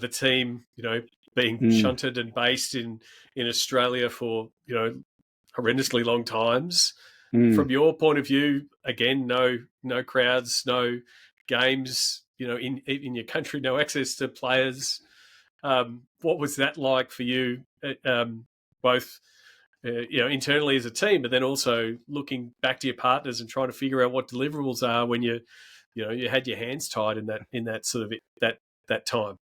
the team, being shunted and based in Australia for, horrendously long times. From your point of view, again, no crowds, no games, in your country, no access to players. What was that like for you, both, internally as a team, but then also looking back to your partners and trying to figure out what deliverables are when you had your hands tied in that sort of that time?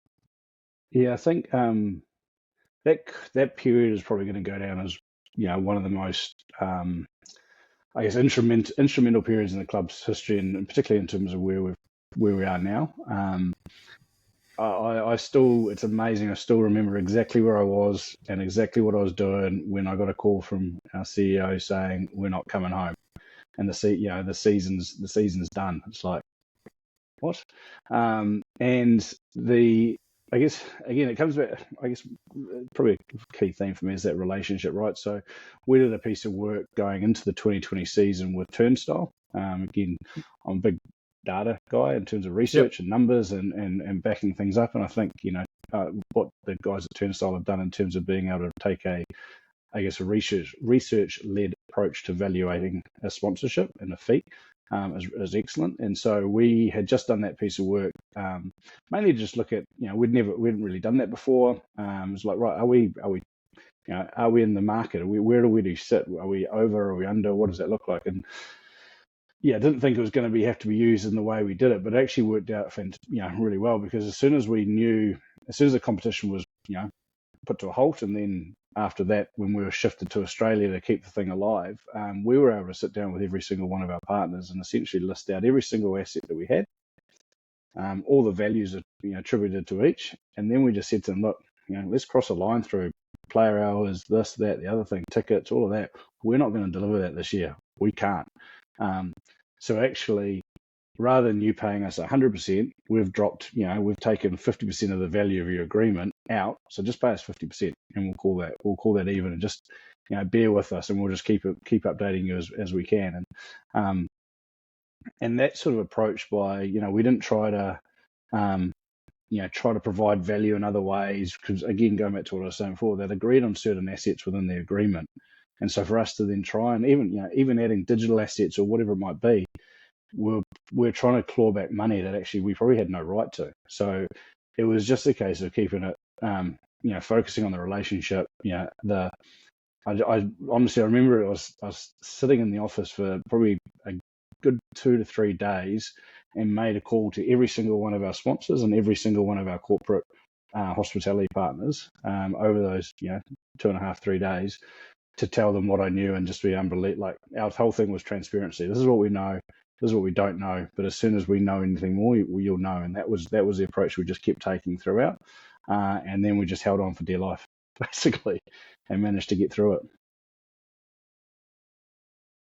Yeah, I think that period is probably going to go down as one of the most I guess instrumental periods in the club's history, and particularly in terms of where we are now. I still, it's amazing. I still remember exactly where I was and exactly what I was doing when I got a call from our CEO saying we're not coming home, and the season's done. It's like, what? And I guess again it comes back. I guess probably a key theme for me is that relationship, right? So we did a piece of work going into the 2020 season with Turnstile. Again, I'm a big data guy in terms of research and numbers and backing things up. And I think what the guys at Turnstile have done in terms of being able to take a research-led approach to evaluating a sponsorship and a fee is excellent. And so we had just done that piece of work, mainly to just look at, we hadn't really done that before. It was like, right, are we in the market? Where do we sit? Are we over? Are we under? What does that look like? And I didn't think it was going to have to be used in the way we did it, but it actually worked out, really well, because as soon as the competition was, put to a halt, and then after that, when we were shifted to Australia to keep the thing alive, we were able to sit down with every single one of our partners and essentially list out every single asset that we had, all the values attributed to each, and then we just said to them, look, let's cross a line through player hours, this, that, the other thing, tickets, all of that. We're not going to deliver that this year. We can't. So actually, rather than you paying us 100%, we've dropped, we've taken 50% of the value of your agreement out. So just pay us 50%, and we'll call that even, and just, bear with us, and we'll just keep updating you as we can. And that sort of approach by, we didn't try to, provide value in other ways, because again, going back to what I was saying before, they'd agreed on certain assets within the agreement. And so for us to then try and even adding digital assets or whatever it might be, we're trying to claw back money that actually we probably had no right to. So it was just a case of keeping it, focusing on the relationship. I honestly, I remember I was sitting in the office for probably a good 2 to 3 days and made a call to every single one of our sponsors and every single one of our corporate hospitality partners over those 2.5, 3 days, to tell them what I knew and just be unbelievable. Like, our whole thing was transparency. This is what we know. This is what we don't know. But as soon as we know anything more, you'll know. And that was the approach we just kept taking throughout. And then we just held on for dear life, basically, and managed to get through it.